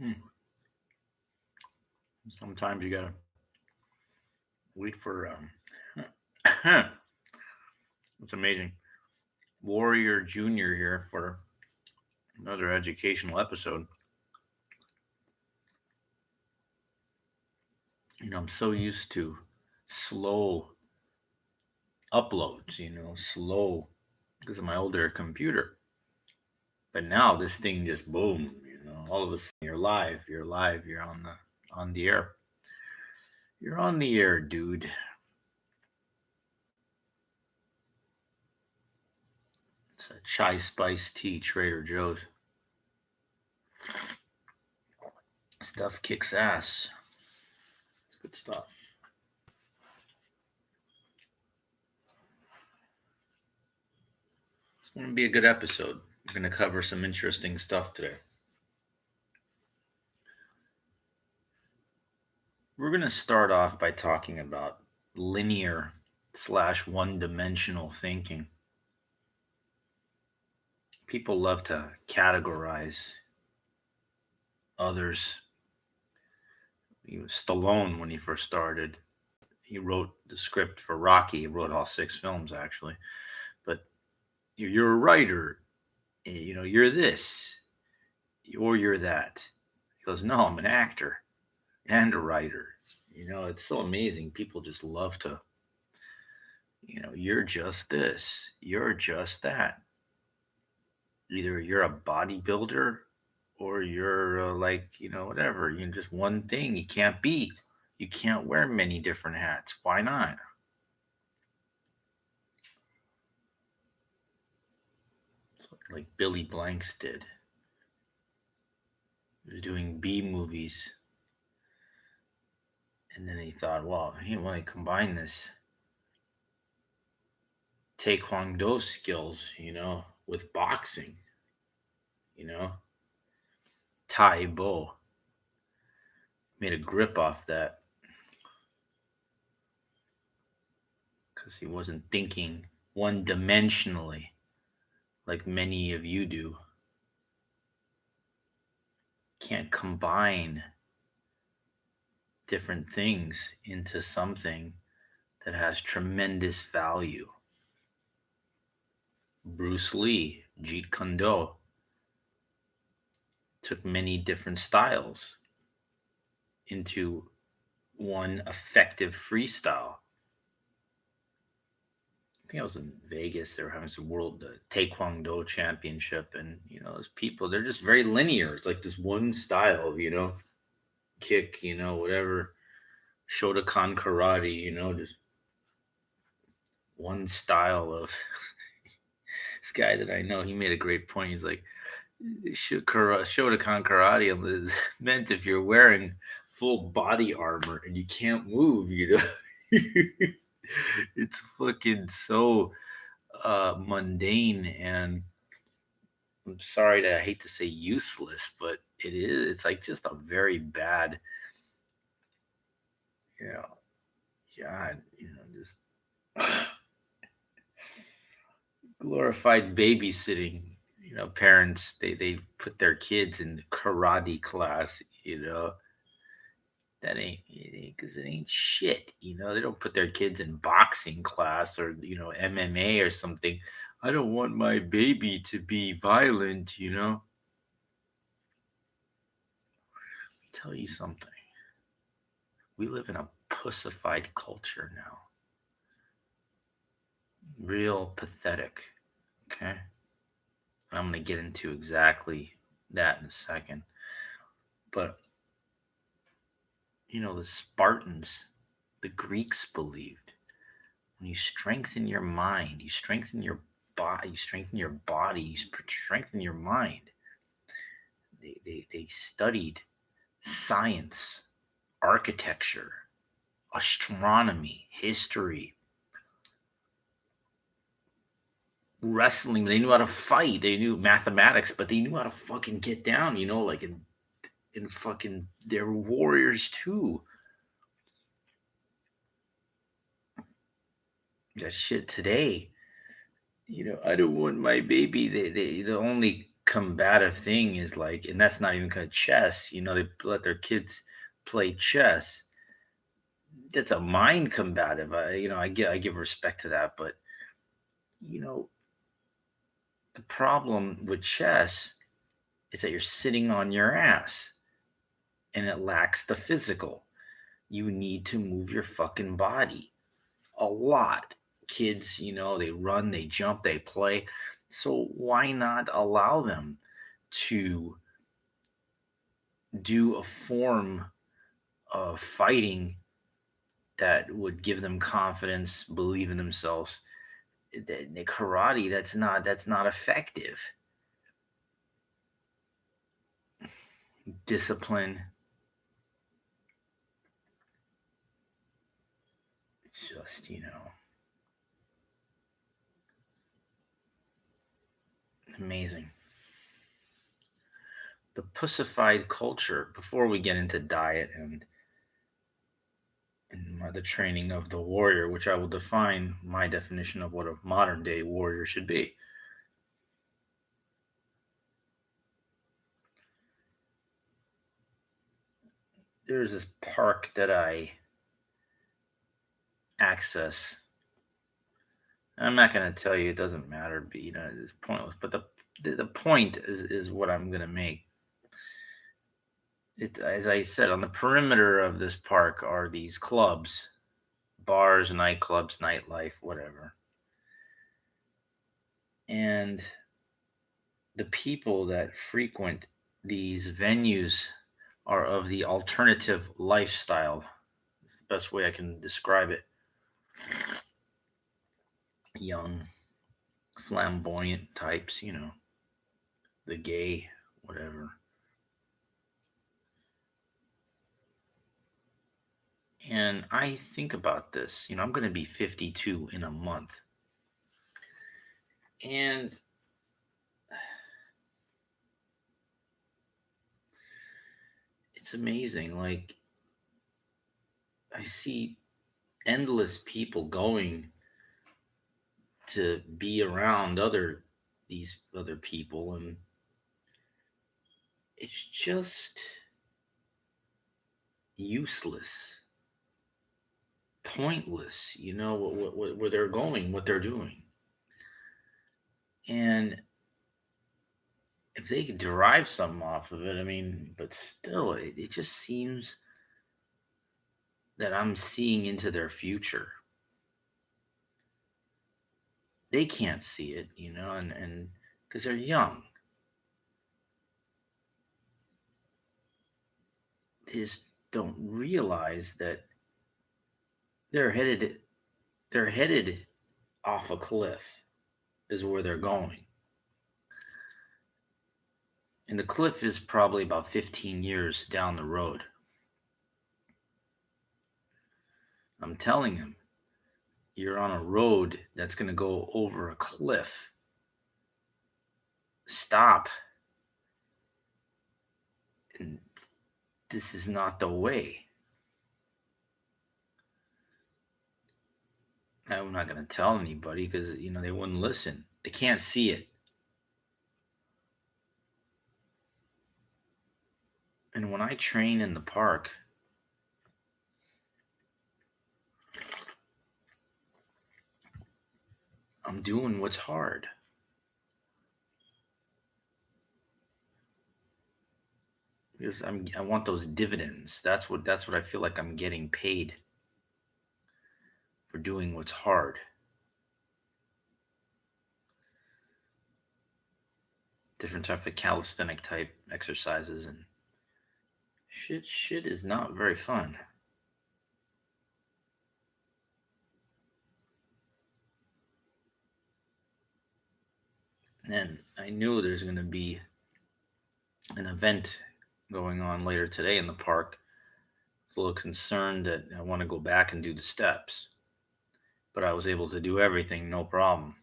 Hmm. Sometimes you gotta wait for it's amazing. Warrior Junior here for another educational episode. I'm so used to slow uploads, slow because of my older computer. But now this thing just boom, all of a sudden you're live, you're on the air. You're on the air, dude. It's a chai spice tea, Trader Joe's. Stuff kicks ass. It's good stuff. It's going to be a good episode. We're going to cover some interesting stuff today. We're going to start off by talking about linear slash one dimensional thinking. People love to categorize others. Stallone, when he first started, he wrote the script for Rocky. He wrote all six films, actually. But you're a writer. You're this or you're that. He goes, no, I'm an actor and a writer. It's so amazing. People just love to, you're just this, you're just that. Either you're a bodybuilder or you're whatever. You're just one thing. You can't be. You can't wear many different hats. Why not? Like Billy Blanks did. He was doing B movies. And then he thought, well, hey, when I combine this Taekwondo skills, with boxing, you know, Tai Bo made a grip off that because he wasn't thinking one dimensionally like many of you do. Can't combine different things into something that has tremendous value. Bruce Lee, Jeet Kune Do, took many different styles into one effective freestyle. I think I was in Vegas. They were having some world Taekwondo championship, and those people, they're just very linear. It's like this one style, kick, whatever. Shotokan karate, just one style of this guy that I know. He made a great point. He's like, Shotokan karate is meant if you're wearing full body armor and you can't move, it's fucking so mundane and I'm sorry to I hate to say useless, but it is. It's like just a very bad, you know, God, just glorified babysitting. Parents they put their kids in karate class. That ain't because it ain't shit. They don't put their kids in boxing class or MMA or something. I don't want my baby to be violent. Tell you something. We live in a pussified culture now. Real pathetic. Okay. And I'm going to get into exactly that in a second. But, the Spartans, the Greeks believed when you strengthen your mind, you strengthen your body, you strengthen your mind. They studied science, architecture, astronomy, history, wrestling. They knew how to fight. They knew mathematics, but they knew how to fucking get down. Like in fucking they're warriors too. That shit today. I don't want my baby. The only combative thing is like, and that's not even kind of chess. They let their kids play chess. That's a mind combative. I give respect to that, but you know, the problem with chess is that you're sitting on your ass and it lacks the physical. You need to move your fucking body a lot. Kids, they run, they jump, they play. So why not allow them to do a form of fighting that would give them confidence, believe in themselves? The karate, that's not effective. Discipline, it's just, amazing. The pussified culture, before we get into diet and the training of the warrior, which I will define my definition of what a modern day warrior should be. There's this park that I access. I'm not going to tell you, it doesn't matter, but it's pointless. But the point is what I'm going to make. As I said, on the perimeter of this park are these clubs, bars, nightclubs, nightlife, whatever. And the people that frequent these venues are of the alternative lifestyle. It's the best way I can describe it. Young, flamboyant types, the gay, whatever. And I think about this, I'm going to be 52 in a month. And it's amazing. Like, I see endless people going to be around these other people, and it's just useless, pointless, where they're going, what they're doing. And if they could derive something off of it, I mean, but still, it just seems that I'm seeing into their future. They can't see it, and because they're young. They just don't realize that they're headed they're headed off a cliff is where they're going. And the cliff is probably about 15 years down the road. I'm telling him, you're on a road that's going to go over a cliff. Stop. And this is not the way. I'm not going to tell anybody because, they wouldn't listen. They can't see it. And when I train in the park, I'm doing what's hard. Because I want those dividends. That's what I feel like I'm getting paid for doing what's hard. Different type of calisthenic type exercises, and shit is not very fun. And I knew there's going to be an event going on later today in the park. I was a little concerned that I want to go back and do the steps, but I was able to do everything, no problem.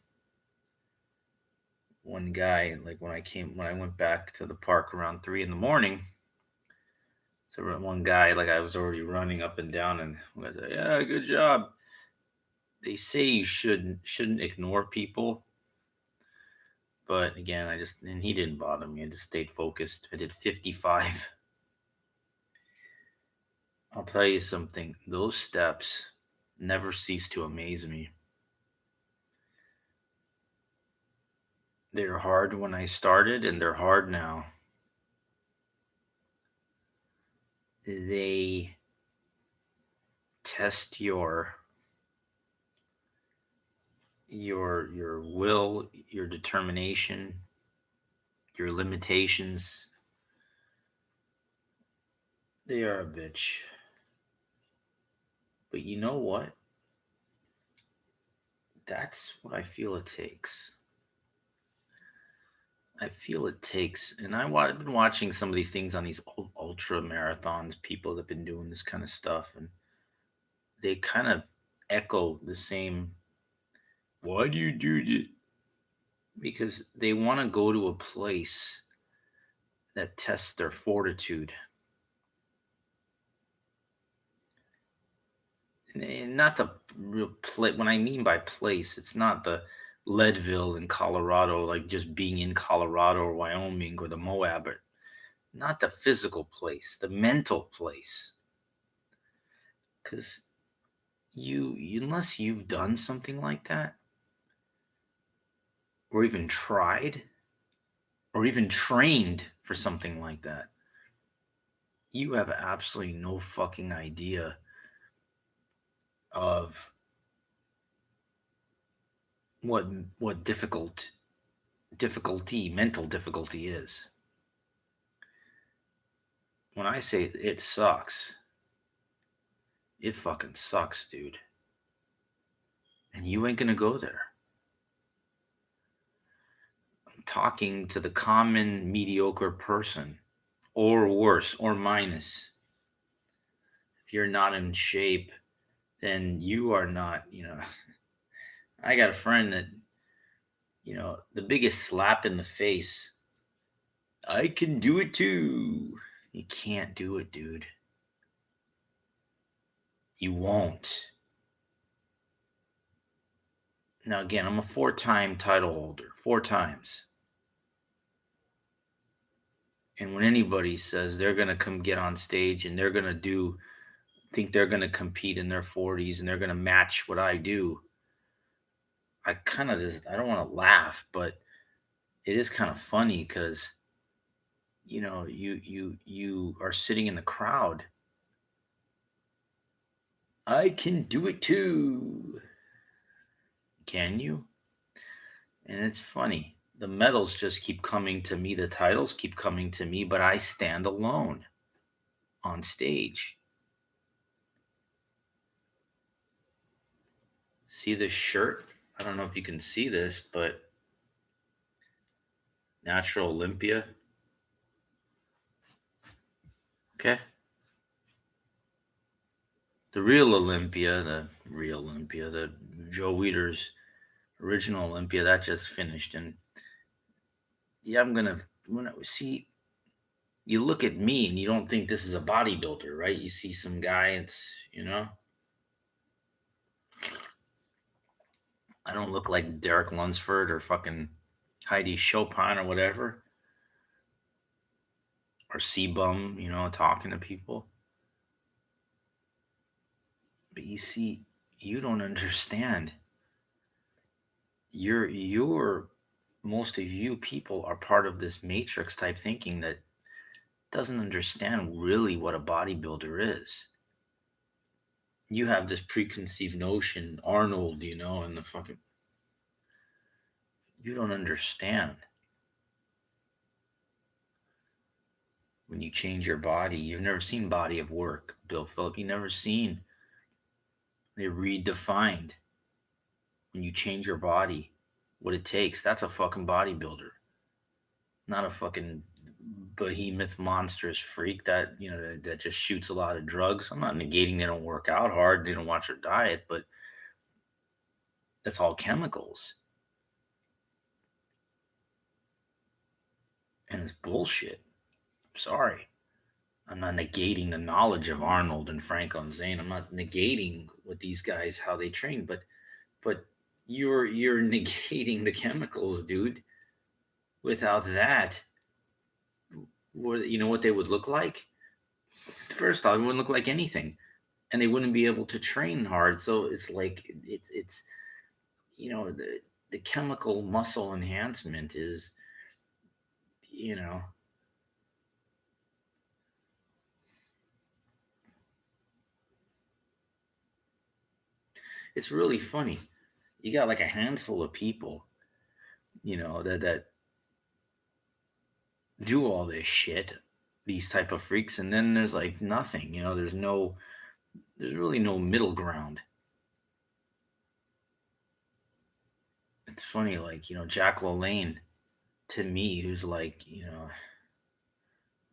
One guy, like when I went back to the park around 3 in the morning, so one guy, like I was already running up and down, and I said, "Yeah, good job." They say you shouldn't ignore people, But again, and he didn't bother me. I just stayed focused. I did 55. I'll tell you something. Those steps never cease to amaze me. They're hard when I started, and they're hard now. They test your will, your determination, your limitations. They are a bitch. But you know what? That's what I feel it takes. I feel it takes, and I've been watching some of these things on these ultra marathons, people that have been doing this kind of stuff, and they kind of echo the same. Why do you do this? Because they want to go to a place that tests their fortitude. And not the real place. When I mean by place, it's not the Leadville in Colorado, like just being in Colorado or Wyoming or the Moab, but not the physical place, the mental place. Because unless you've done something like that, or even tried, or even trained for something like that, you have absolutely no fucking idea of what what mental difficulty is. When I say it sucks, it fucking sucks, dude. And you ain't gonna go there. I'm talking to the common mediocre person, or worse, or minus. If you're not in shape, then you are not, I got a friend that, the biggest slap in the face. I can do it too. You can't do it, dude. You won't. Now, again, I'm a 4-time title holder, 4 times. And when anybody says they're going to come get on stage and they're going to think they're going to compete in their 40s and they're going to match what I do, I kind of I don't want to laugh, but it is kind of funny because, you are sitting in the crowd. I can do it too. Can you? And it's funny. The medals just keep coming to me, the titles keep coming to me, but I stand alone on stage. See this shirt? I don't know if you can see this, but Natural Olympia. Okay. The Joe Weider's original Olympia, that just finished. And yeah, when I see, you look at me and you don't think this is a bodybuilder, right? You see some guy, I don't look like Derek Lunsford or fucking Heidi Chopin or whatever, or C-Bum, talking to people. But you see, you don't understand. You're most of you people are part of this matrix type thinking that doesn't understand really what a bodybuilder is. You have this preconceived notion, Arnold, and the fucking. You don't understand. When you change your body, you've never seen Body of Work, Bill Phillip. You never seen. They redefined when you change your body, what it takes. That's a fucking bodybuilder, not a fucking behemoth monstrous freak that just shoots a lot of drugs. I'm not negating they don't work out hard, they don't watch their diet, but that's all chemicals. And it's bullshit. Sorry. I'm not negating the knowledge of Arnold and Franco and Zane. I'm not negating what these guys how they train, but you're negating the chemicals, dude. Without that, you know what they would look like? First off, it wouldn't look like anything, and they wouldn't be able to train hard. So it's like it's the chemical muscle enhancement is you know it's really funny. You got like a handful of people, that do all this shit, these type of freaks, and then there's like nothing. There's really no middle ground. It's funny, like Jack LaLanne, to me, who's like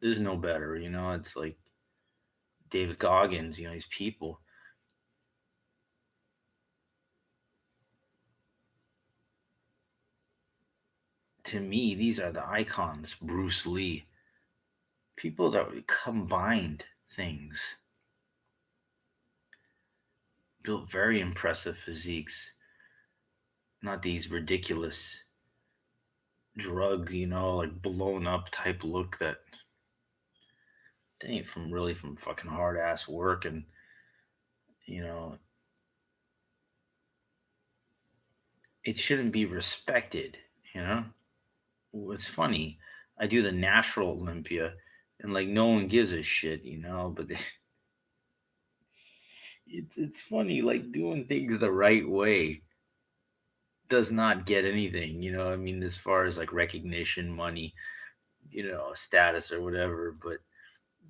there's no better. It's like David Goggins. These people. To me, these are the icons. Bruce Lee, people that combined things, built very impressive physiques, not these ridiculous drug, like blown up type look that they ain't from fucking hard ass work. And you know it shouldn't be respected. you know what's funny, I do the natural Olympia, and like no one gives a shit, but it's funny, like doing things the right way does not get anything. I mean, as far as like recognition, money, status or whatever. But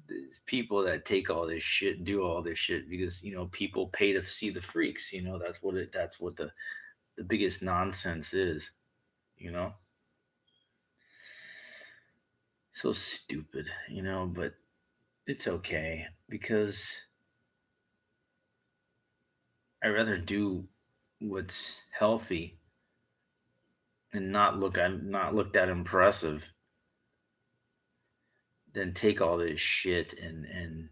there's people that take all this shit and do all this shit because people pay to see the freaks. That's what the biggest nonsense is. you know so stupid. But it's okay because I rather do what's healthy and not look that impressive than take all this shit and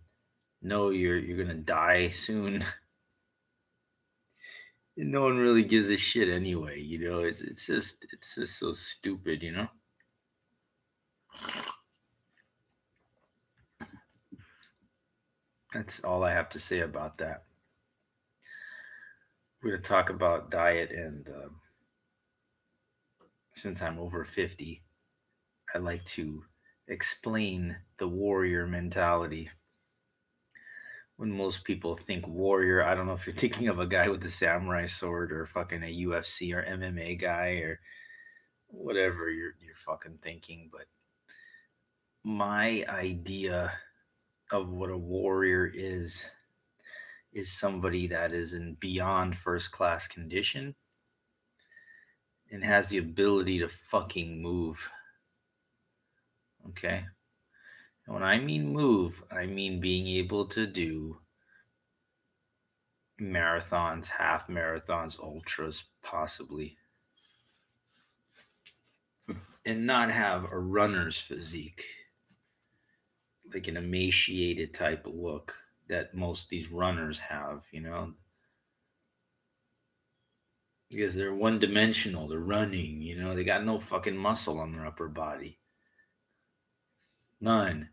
know you're gonna die soon. And no one really gives a shit anyway. It's just so stupid. That's all I have to say about that. We're gonna talk about diet, and since I'm over 50, I like to explain the warrior mentality. When most people think warrior, I don't know if you're thinking of a guy with a samurai sword or fucking a UFC or MMA guy or whatever you're fucking thinking. But my idea of what a warrior is somebody that is in beyond first class condition and has the ability to fucking move. Okay? And when I mean move, I mean being able to do marathons, half marathons, ultras, possibly, and not have a runner's physique, like an emaciated type of look that most of these runners have, because they're one dimensional. They're running, they got no fucking muscle on their upper body. None.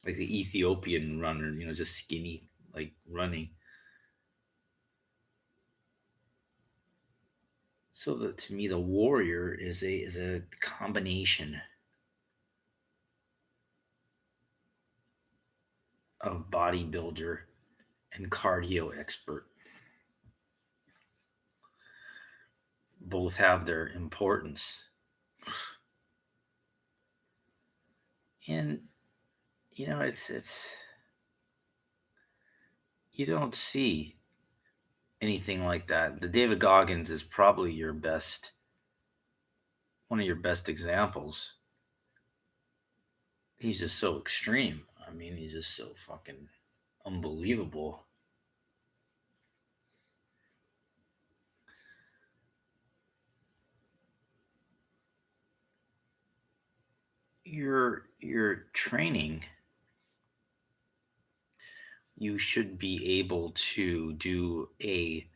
Like the Ethiopian runner, just skinny, like running. So to me, the warrior is a combination of bodybuilder and cardio expert. Both have their importance. And it's you don't see anything like that. The David Goggins is probably one of your best examples. He's just so extreme. I mean, he's just so fucking unbelievable. Your training, you should be able to do a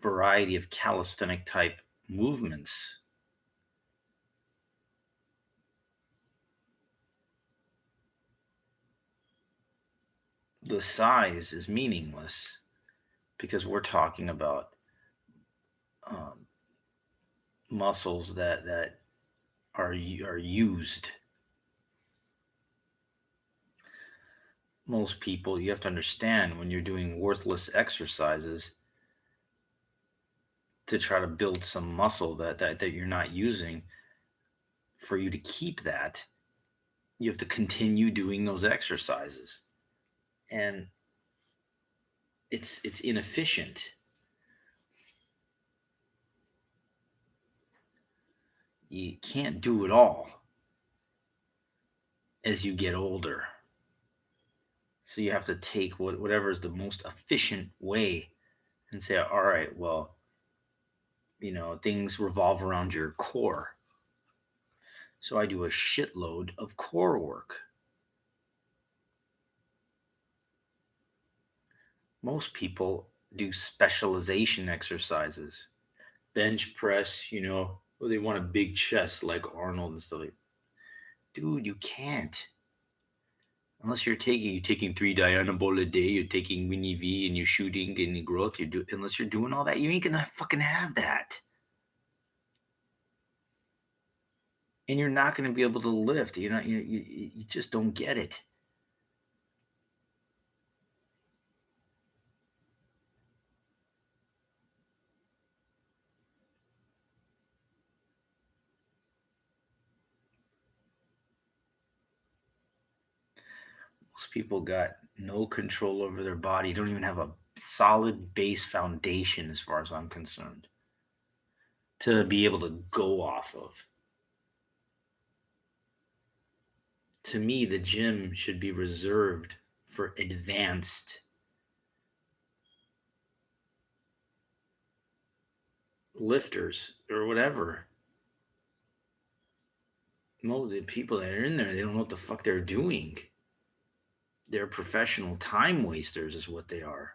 variety of calisthenic type movements the size is meaningless because we're talking about um, muscles that are used. Most people, you have to understand when you're doing worthless exercises to try to build some muscle that you're not using, for you to keep that, you have to continue doing those exercises. And it's inefficient. You can't do it all as you get older. So you have to take whatever is the most efficient way and say, all right, well, things revolve around your core. So I do a shitload of core work. Most people do specialization exercises, bench press, or they want a big chest like Arnold and stuff like. Dude, you can't. Unless you're taking 3 Dianabol a day, you're taking Winnie V and you're shooting and growth, unless you're doing all that, you ain't gonna fucking have that. And you're not gonna be able to lift. You just don't get it. Most people got no control over their body, don't even have a solid base foundation as far as I'm concerned to be able to go off of. To me, the gym should be reserved for advanced lifters or whatever. Most of the people that are in there, they don't know what the fuck they're doing. They're professional time wasters, is what they are,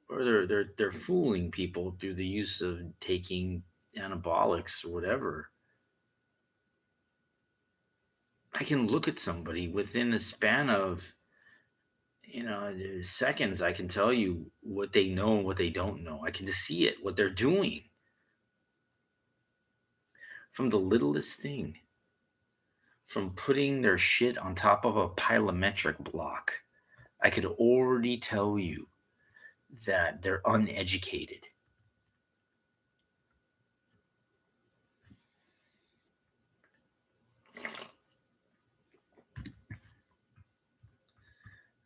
or they're fooling people through the use of taking anabolics or whatever. I can look at somebody within a span of seconds. I can tell you what they know and what they don't know. I can just see it, what they're doing, from the littlest thing, from putting their shit on top of a pilometric block. I could already tell you that they're uneducated.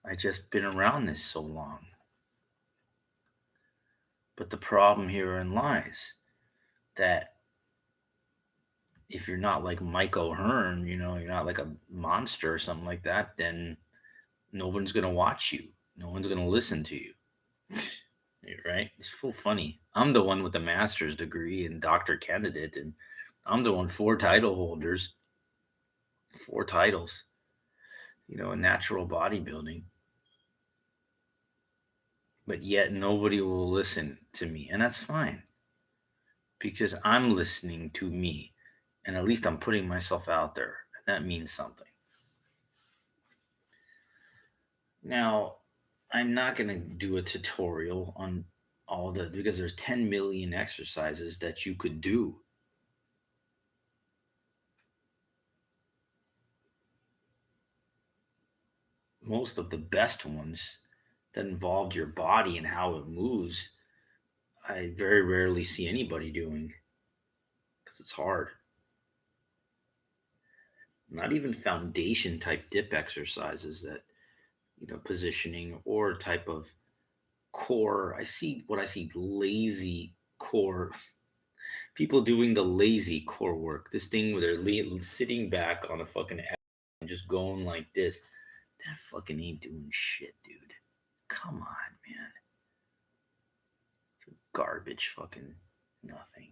I just been around this so long. But the problem herein lies that if you're not like Mike O'Hearn, you're not like a monster or something like that, then no one's gonna watch you. No one's gonna listen to you. Right? It's so funny. I'm the one with the master's degree and doctor candidate, and I'm the one 4 title holders, 4 titles, in natural bodybuilding. But yet nobody will listen to me. And that's fine because I'm listening to me. And at least I'm putting myself out there. And that means something. Now, I'm not going to do a tutorial on all the, because there's 10 million exercises that you could do. Most of the best ones that involved your body and how it moves, I very rarely see anybody doing because it's hard. Not even foundation type dip exercises that, positioning or type of core. I see lazy core people doing the lazy core work. This thing where they're sitting back on a fucking ass and just going like this. That fucking ain't doing shit, dude. Come on, man. It's garbage fucking nothing.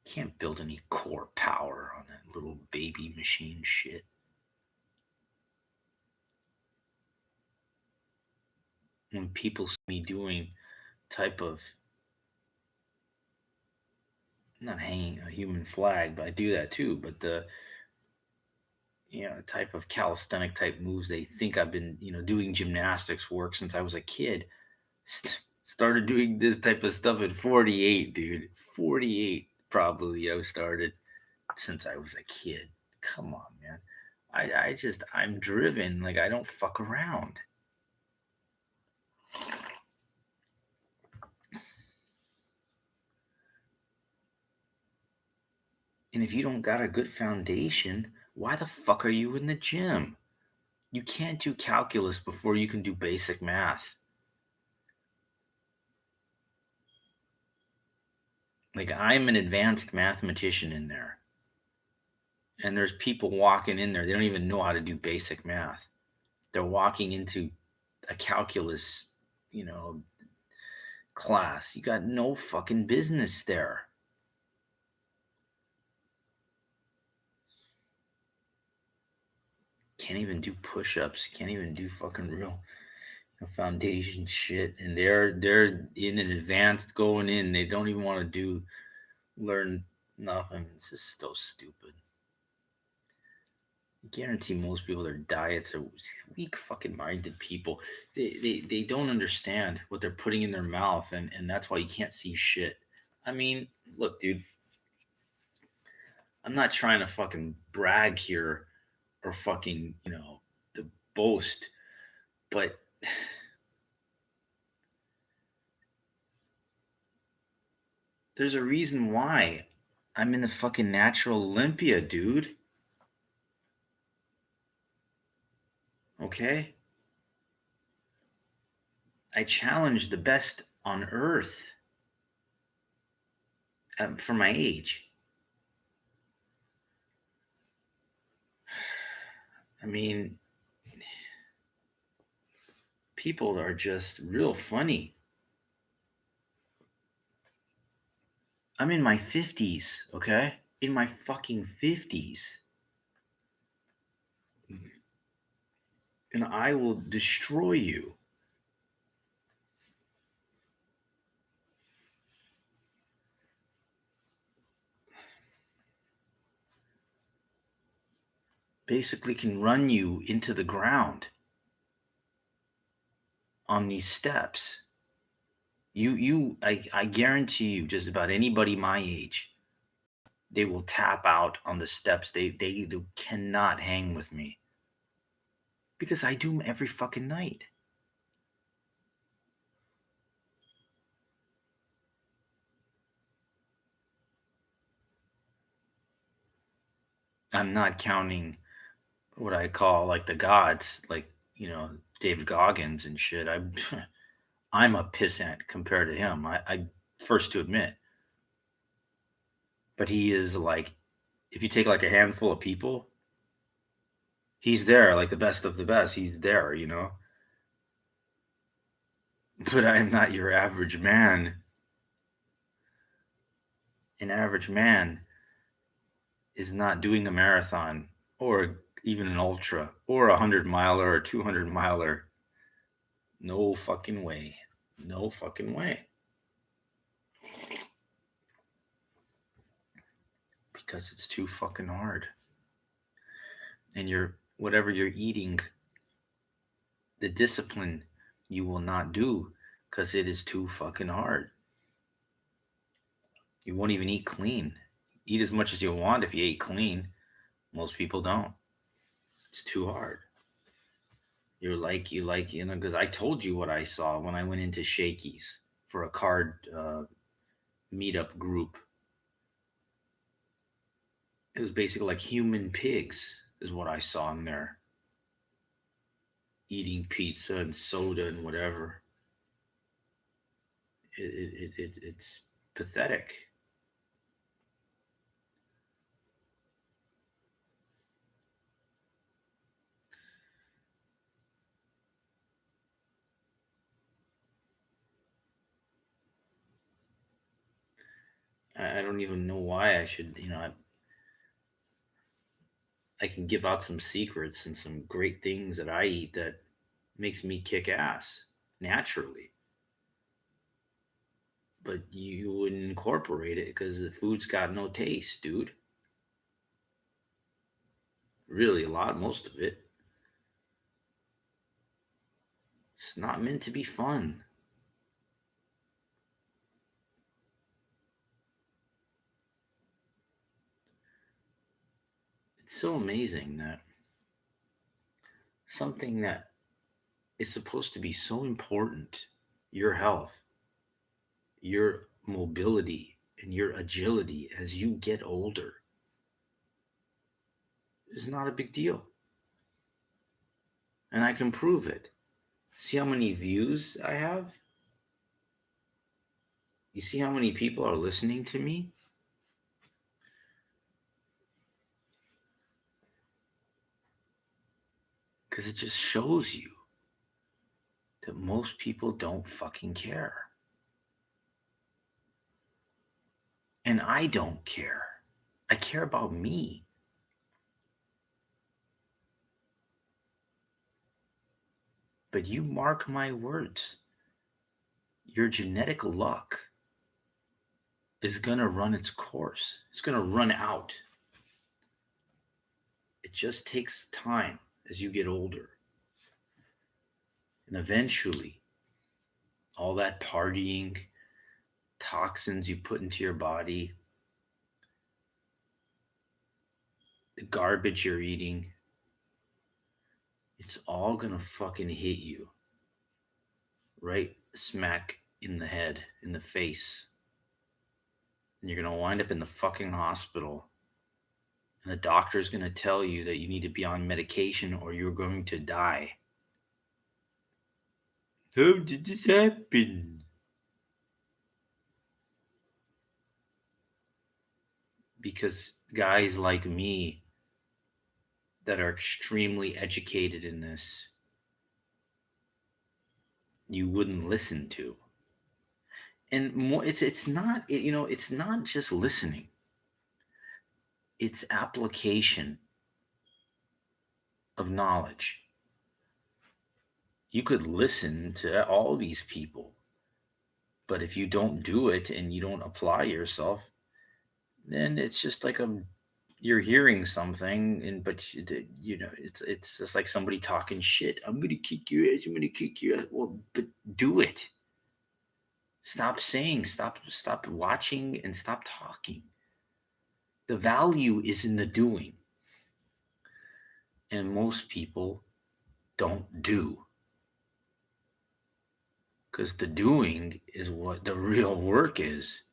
Can't build any core power on that little baby machine shit. When people see me doing type of, not hanging a human flag, but I do that too, but type of calisthenic type moves. They think I've been, doing gymnastics work since I was a kid. Started doing this type of stuff at 48, dude. 48 probably I started since I was a kid. Come on, man. I'm driven. Like, I don't fuck around. And if you don't got a good foundation, why the fuck are you in the gym? You can't do calculus before you can do basic math. Like, I'm an advanced mathematician in there. And there's people walking in there, they don't even know how to do basic math. They're walking into a calculus, you know, class. You got no fucking business there. Can't even do push-ups. Can't even do fucking real foundation shit. And they're in an advanced going in. They don't even want to learn nothing. It's just so stupid. I guarantee most people, their diets are weak fucking minded people. They don't understand what they're putting in their mouth, and that's why you can't see shit. I mean, look, dude, I'm not trying to fucking brag here or fucking, the boast, but there's a reason why I'm in the fucking Natural Olympia, dude. Okay? I challenge the best on earth for my age. I mean, people are just real funny. I'm in my 50s, okay? In my fucking 50s. And I will destroy you. Basically, can run you into the ground on these steps. I guarantee you, just about anybody my age, they will tap out on the steps. They cannot hang with me because I do them every fucking night. I'm not counting what I call like the gods, like David Goggins and shit. I'm a pissant compared to him. I first to admit, but he is like, if you take like a handful of people, he's there, like the best of the best. He's there. But I'm not your average man. An average man is not doing a marathon or even an ultra or 100 miler or 200 miler. No fucking way. No fucking way. Because it's too fucking hard. And whatever you're eating, the discipline you will not do because it is too fucking hard. You won't even eat clean. Eat as much as you want if you ate clean. Most people don't. It's too hard. Because I told you what I saw when I went into Shakey's for a card meetup group. It was basically like human pigs, is what I saw in there, eating pizza and soda and whatever. It's pathetic. I don't even know why I should, I can give out some secrets and some great things that I eat that makes me kick ass naturally. But you wouldn't incorporate it because the food's got no taste, dude. Really, a lot, most of it. It's not meant to be fun. It's so amazing that something that is supposed to be so important, your health, your mobility, and your agility as you get older, is not a big deal. And I can prove it. See how many views I have? You see how many people are listening to me? Because it just shows you that most people don't fucking care. And I don't care. I care about me. But you mark my words, your genetic luck is going to run its course. It's going to run out. It just takes time as you get older. And eventually, all that partying, toxins you put into your body, the garbage you're eating, it's all going to fucking hit you right smack in the head, in the face. And you're going to wind up in the fucking hospital. And the doctor is going to tell you that you need to be on medication or you're going to die. How did this happen? Because guys like me that are extremely educated in this, you wouldn't listen to. And more, it's not it's not just listening. It's application of knowledge. You could listen to all these people, but if you don't do it and you don't apply yourself, then it's just like you're hearing something, and but it's just like somebody talking shit. I'm gonna kick your ass. I'm gonna kick your ass. Well, but do it. Stop saying. Stop watching, and stop talking. The value is in the doing, and most people don't do because the doing is what the real work is.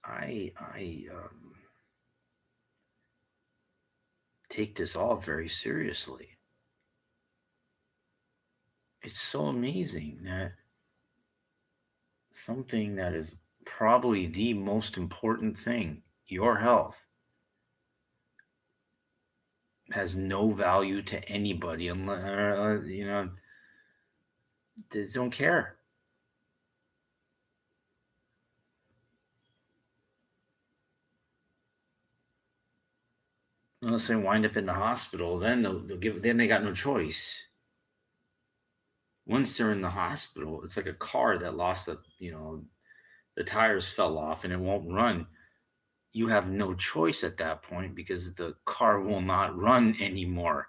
I take this all very seriously. It's so amazing that something that is probably the most important thing, your health, has no value to anybody unless they don't care. Unless they wind up in the hospital, then they'll give. Then they got no choice. Once they're in the hospital, it's like a car that lost the tires fell off and it won't run. You have no choice at that point because the car will not run anymore.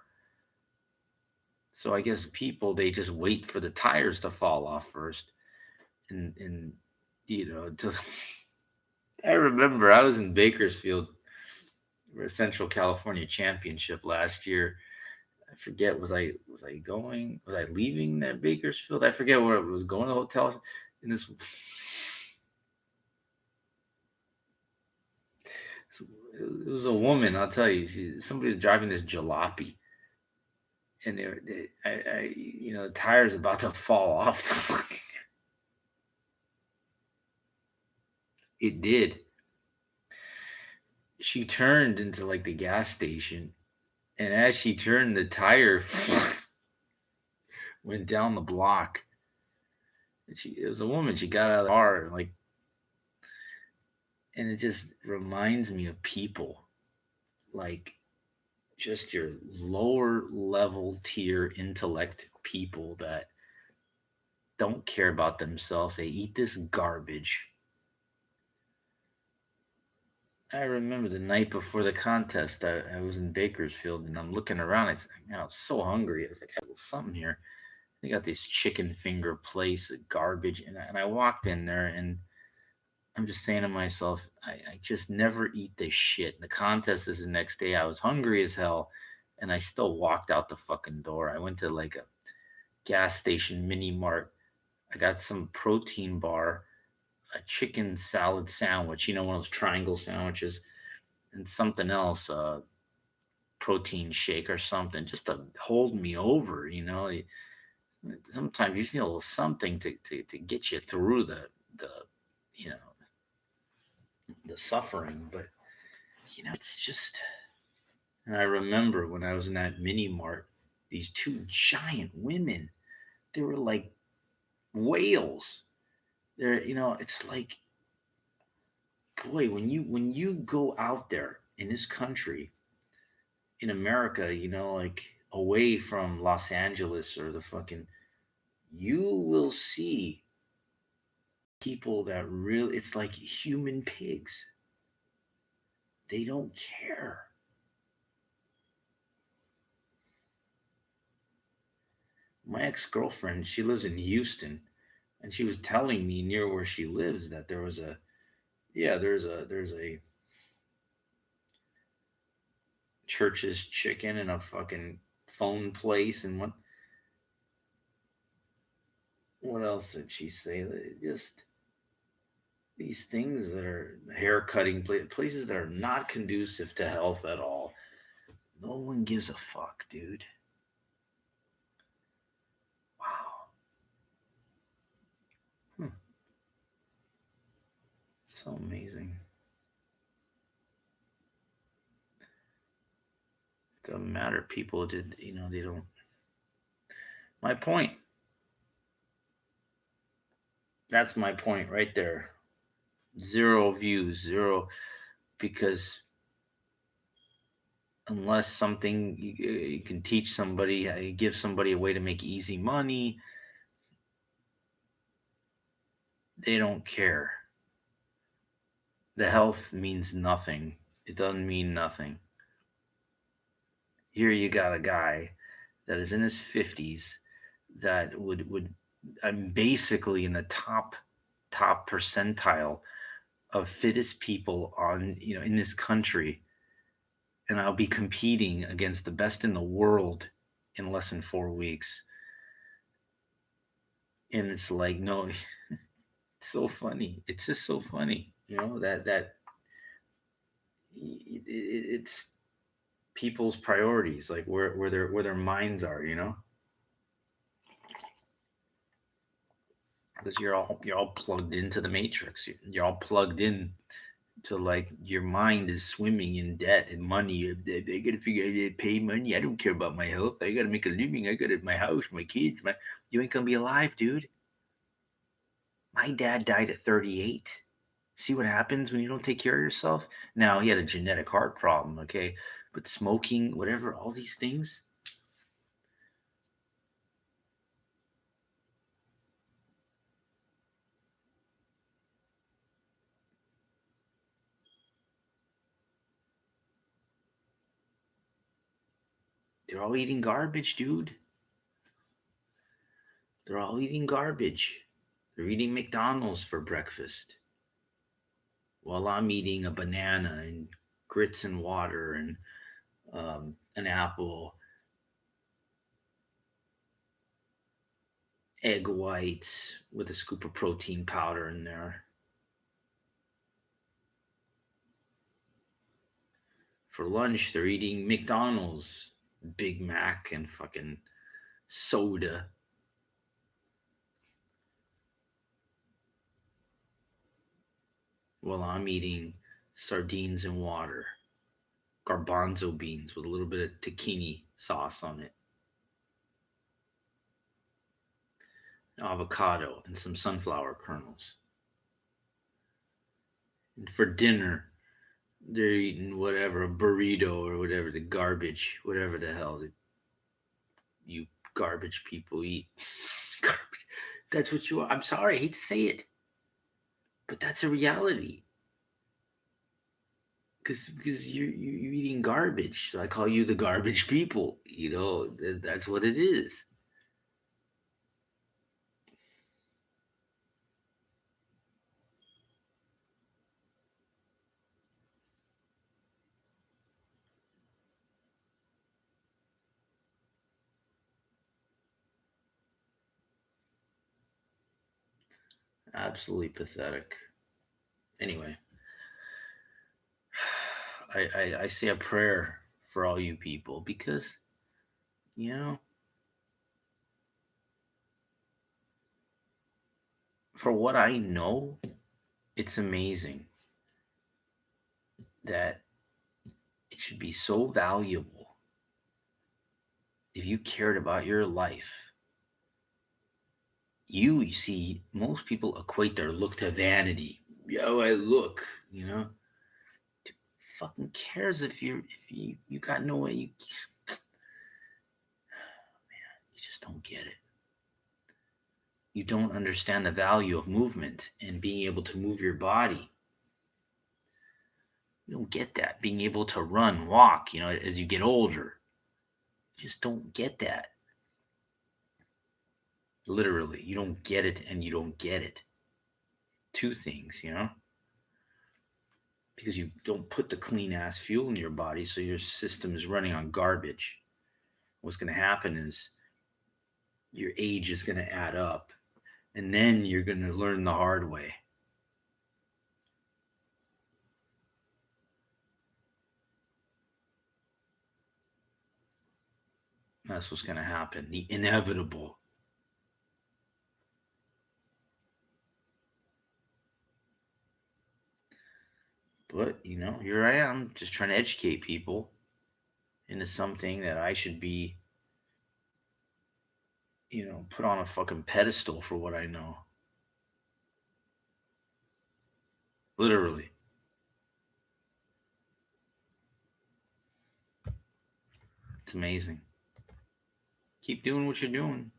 So I guess people they just wait for the tires to fall off first, and just I remember I was in Bakersfield for a Central California Championship last year. I forget was I going was I leaving that Bakersfield? I forget where it was going to the hotel. And this it was a woman. I'll tell you, somebody was driving this jalopy, and the tires about to fall off. It did. She turned into like the gas station, and as she turned, the tire went down the block. And it was a woman. She got out of the car, and it just reminds me of people like just your lower level tier intellect people that don't care about themselves. They eat this garbage I remember the night before the contest, I was in Bakersfield and I'm looking around. I was so hungry. I was like, I have something here. They got this chicken finger place, garbage. And I walked in there and I'm just saying to myself, I just never eat this shit. The contest is the next day. I was hungry as hell and I still walked out the fucking door. I went to like a gas station mini mart. I got some protein bar, a chicken salad sandwich, one of those triangle sandwiches, and something else, protein shake or something, just to hold me over. Sometimes you need a little something to get you through the you know the suffering, but it's just. And I remember when I was in that mini mart, these two giant women, they were like whales. It's like, boy, when you go out there in this country, in America, like away from Los Angeles or the fucking, you will see people that really, it's like human pigs. They don't care. My ex-girlfriend, she lives in Houston, and she was telling me near where she lives that there was a, yeah, there's a Church's Chicken and a fucking phone place, and what else did she say? Just these things that are hair cutting places that are not conducive to health at all. No one gives a fuck, dude. Wow. Hmm. So amazing. Doesn't matter. People did, they don't. My point. That's my point right there. Zero views, zero, because unless something you can teach somebody, give somebody a way to make easy money, they don't care. The health means nothing. It doesn't mean nothing. Here you got a guy that is in his 50s that would I'm basically in the top percentile of fittest people on in this country, and I'll be competing against the best in the world in less than 4 weeks. And it's like, no, it's so funny. It's just so funny, that it's people's priorities, like where their minds are, because you're all plugged into the matrix. You're all plugged in to, like, your mind is swimming in debt and money. I gotta figure out how to pay money. I don't care about my health. I gotta make a living. I gotta my house, my kids. You ain't gonna be alive, dude. My dad died at 38. See what happens when you don't take care of yourself? Now, he had a genetic heart problem, okay? But smoking, whatever, all these things, they're all eating garbage, dude. They're all eating garbage. They're eating McDonald's for breakfast while I'm eating a banana and grits and water and an apple, egg whites with a scoop of protein powder in there. For lunch, they're eating McDonald's, Big Mac, and fucking soda. While I'm eating sardines and water, garbanzo beans with a little bit of tahini sauce on it, avocado, and some sunflower kernels. And for dinner, they're eating whatever, a burrito or whatever, the garbage, whatever the hell that you garbage people eat. Garbage. That's what you are. I'm sorry, I hate to say it, but that's a reality. because you're eating garbage. So I call you the garbage people. That's what it is. Absolutely pathetic. Anyway, I say a prayer for all you people because you know for what I know, it's amazing that it should be so valuable if you cared about your life. You see, most people equate their look to vanity. Yo, I look, you know. Fucking cares if you got no way. You just don't get it. You don't understand the value of movement and being able to move your body. You don't get that. Being able to run, walk, as you get older. You just don't get that. Literally, you don't get it and you don't get it. Two things. Because you don't put the clean ass fuel in your body, so your system is running on garbage. What's going to happen is your age is going to add up, and then you're going to learn the hard way. That's what's going to happen. The inevitable. But, here I am just trying to educate people into something that I should be, put on a fucking pedestal for what I know. Literally. It's amazing. Keep doing what you're doing.